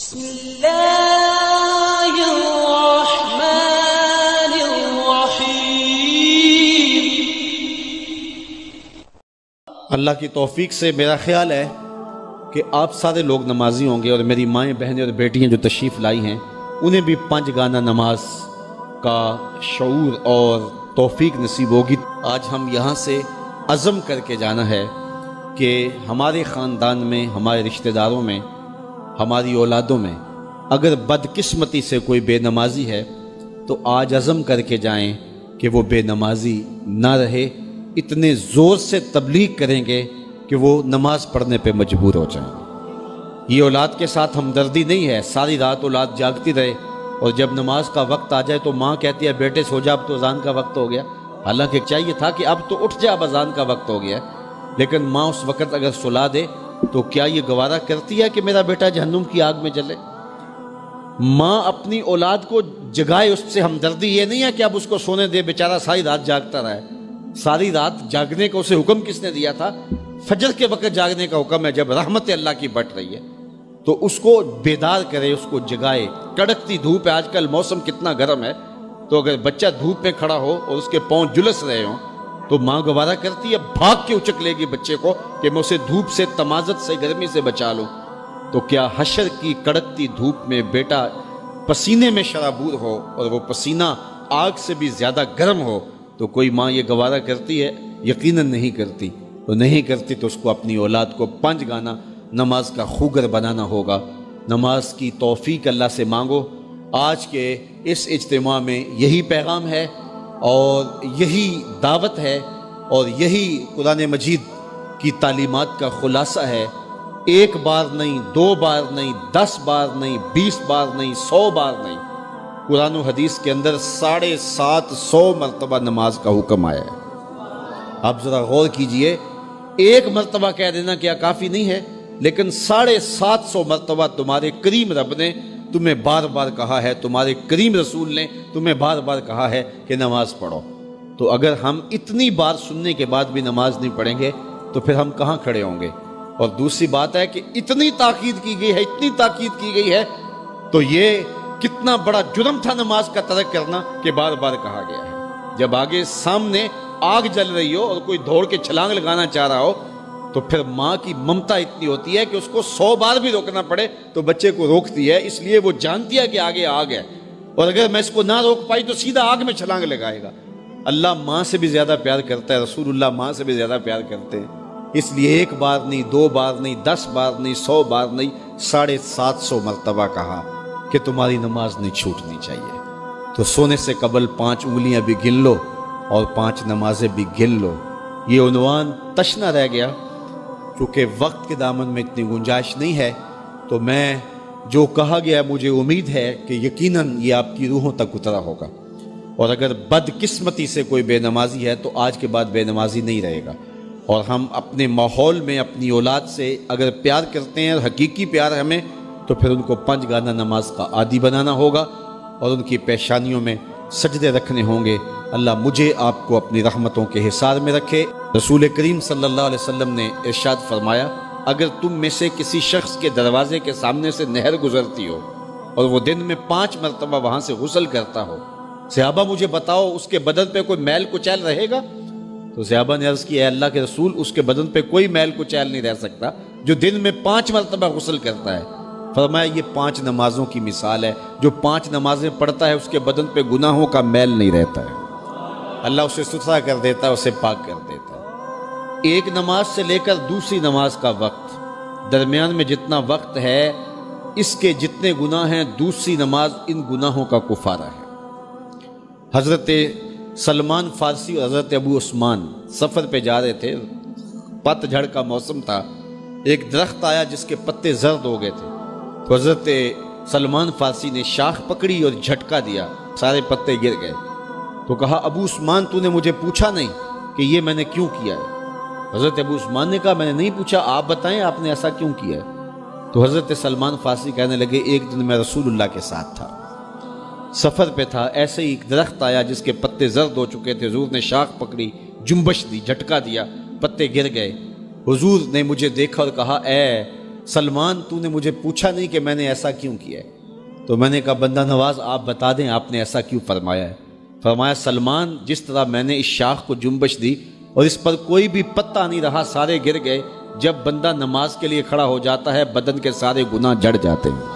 بسم اللہ الرحمن الرحیم۔ اللہ کی توفیق سے میرا خیال ہے کہ آپ سارے لوگ نمازی ہوں گے، اور میری مائیں بہنیں اور بیٹیاں جو تشریف لائی ہیں انہیں بھی 5 گانا نماز کا شعور اور توفیق نصیب ہوگی۔ آج ہم یہاں سے عزم کر کے جانا ہے کہ ہمارے خاندان میں، ہمارے رشتہ داروں میں، ہماری اولادوں میں اگر بدقسمتی سے کوئی بے نمازی ہے تو آج عزم کر کے جائیں کہ وہ بے نمازی نہ رہے۔ اتنے زور سے تبلیغ کریں گے کہ وہ نماز پڑھنے پہ مجبور ہو جائیں۔ یہ اولاد کے ساتھ ہمدردی نہیں ہے، ساری رات اولاد جاگتی رہے اور جب نماز کا وقت آ جائے تو ماں کہتی ہے بیٹے سو جا، اب تو اذان کا وقت ہو گیا۔ حالانکہ چاہیے تھا کہ اب تو اٹھ جا، اب اذان کا وقت ہو گیا، لیکن ماں اس وقت اگر سلا دے تو کیا یہ گوارا کرتی ہے کہ میرا بیٹا جہنم کی آگ میں جلے؟ ماں اپنی اولاد کو جگائے، اس سے ہمدردی یہ نہیں ہے کہ اب اس کو سونے دے، بیچارہ ساری رات جاگتا رہا ہے۔ ساری رات جاگنے کا اسے حکم کس نے دیا تھا؟ فجر کے وقت جاگنے کا حکم ہے، جب رحمت اللہ کی بٹ رہی ہے تو اس کو بیدار کرے، اس کو جگائے۔ کڑکتی دھوپ ہے، آج کل موسم کتنا گرم ہے، تو اگر بچہ دھوپ میں کھڑا ہو اور اس کے پاؤں جلس رہے ہوں تو ماں گوارا کرتی ہے؟ بھاگ کے اچک لے گی بچے کو کہ میں اسے دھوپ سے، تمازت سے، گرمی سے بچا لوں۔ تو کیا حشر کی کڑکتی دھوپ میں بیٹا پسینے میں شرابور ہو اور وہ پسینہ آگ سے بھی زیادہ گرم ہو تو کوئی ماں یہ گوارا کرتی ہے؟ یقیناً نہیں کرتی۔ تو نہیں کرتی تو اس کو اپنی اولاد کو 5 گانا نماز کا خوگر بنانا ہوگا۔ نماز کی توفیق اللہ سے مانگو۔ آج کے اس اجتماع میں یہی پیغام ہے اور یہی دعوت ہے اور یہی قرآن مجید کی تعلیمات کا خلاصہ ہے۔ 1 بار نہیں، 2 بار نہیں، 10 بار نہیں، 20 بار نہیں، 100 بار نہیں، قرآن و حدیث کے اندر 750 مرتبہ نماز کا حکم آیا ہے۔ آپ ذرا غور کیجئے، 1 مرتبہ کہہ دینا کیا کافی نہیں ہے؟ لیکن 750 مرتبہ تمہارے کریم رب نے تمہیں بار بار کہا ہے، تمہارے کریم رسول نے تمہیں بار بار کہا ہے کہ نماز پڑھو۔ تو اگر ہم اتنی بار سننے کے بعد بھی نماز نہیں پڑھیں گے تو پھر ہم کہاں کھڑے ہوں گے؟ اور دوسری بات ہے کہ اتنی تاکید کی گئی ہے، اتنی تاکید کی گئی ہے، تو یہ کتنا بڑا جرم تھا نماز کا ترک کرنا کہ بار بار کہا گیا ہے۔ جب آگے سامنے آگ جل رہی ہو اور کوئی دوڑ کے چھلانگ لگانا چاہ رہا ہو تو پھر ماں کی ممتا اتنی ہوتی ہے کہ اس کو 100 بار بھی روکنا پڑے تو بچے کو روکتی ہے، اس لیے وہ جانتی ہے کہ آگے آگ ہے، اور اگر میں اس کو نہ روک پائی تو سیدھا آگ میں چھلانگ لگائے گا۔ اللہ ماں سے بھی زیادہ پیار کرتا ہے، رسول اللہ ماں سے بھی زیادہ پیار کرتے ہیں، اس لیے 1 بار نہیں، 2 بار نہیں، 10 بار نہیں، 100 بار نہیں، 750 مرتبہ کہا کہ تمہاری نماز نہیں چھوٹنی چاہیے۔ تو سونے سے قبل 5 انگلیاں بھی گن لو اور 5 نمازیں بھی گن لو۔ یہ عنوان تشنا رہ گیا کیونکہ وقت کے دامن میں اتنی گنجائش نہیں ہے، تو میں جو کہا گیا مجھے امید ہے کہ یقیناً یہ آپ کی روحوں تک اترا ہوگا، اور اگر بدقسمتی سے کوئی بے نمازی ہے تو آج کے بعد بے نمازی نہیں رہے گا۔ اور ہم اپنے ماحول میں اپنی اولاد سے اگر پیار کرتے ہیں، حقیقی پیار ہمیں، تو پھر ان کو 5 گانا نماز کا عادی بنانا ہوگا اور ان کی پیشانیوں میں سجدے رکھنے ہوں گے۔ اللہ مجھے آپ کو اپنی رحمتوں کے حصار میں رکھے۔ رسول کریم صلی اللہ علیہ وسلم نے ارشاد فرمایا، اگر تم میں سے کسی شخص کے دروازے کے سامنے سے نہر گزرتی ہو اور وہ دن میں 5 مرتبہ وہاں سے غسل کرتا ہو، صحابہ مجھے بتاؤ اس کے بدن پہ کوئی میل کچیل رہے گا؟ تو صحابہ نے عرض کی اے اللہ کے رسول، اس کے بدن پہ کوئی میل کچیل نہیں رہ سکتا جو دن میں 5 مرتبہ غسل کرتا ہے۔ فرمایا یہ 5 نمازوں کی مثال ہے، جو 5 نمازیں پڑھتا ہے اس کے بدن پہ گناہوں کا میل نہیں رہتا ہے، اللہ اسے ستھرا کر دیتا ہے، اسے پاک کر دیتا ہے۔ 1 نماز سے لے کر دوسری نماز کا وقت، درمیان میں جتنا وقت ہے اس کے جتنے گناہ ہیں، دوسری نماز ان گناہوں کا کفارہ ہے۔ حضرت سلمان فارسی اور حضرت ابو عثمان سفر پہ جا رہے تھے، پت جھڑ کا موسم تھا، ایک درخت آیا جس کے پتے زرد ہو گئے تھے، تو حضرت سلمان فارسی نے شاخ پکڑی اور جھٹکا دیا، سارے پتے گر گئے۔ تو کہا ابو عثمان تو نے مجھے پوچھا نہیں کہ یہ میں نے کیوں کیا ہے؟ حضرت ابو عثمان نے کہا میں نے نہیں پوچھا، آپ بتائیں آپ نے ایسا کیوں کیا ہے؟ تو حضرت سلمان فارسی کہنے لگے ایک دن میں رسول اللہ کے ساتھ تھا، سفر پہ تھا، ایسے ہی ایک درخت آیا جس کے پتے زرد ہو چکے تھے، حضور نے شاخ پکڑی، جنبش دی، جھٹکا دیا، پتے گر گئے۔ حضور نے مجھے دیکھا اور کہا اے سلمان تو نے مجھے پوچھا نہیں کہ میں نے ایسا کیوں کیا ہے. تو میں نے کہا بندہ نواز آپ بتا دیں آپ نے ایسا کیوں فرمایا ہے. فرمایا سلمان جس طرح میں نے اس شاخ کو جنبش دی اور اس پر کوئی بھی پتا نہیں رہا، سارے گر گئے، جب بندہ نماز کے لیے کھڑا ہو جاتا ہے بدن کے سارے گناہ جڑ جاتے ہیں.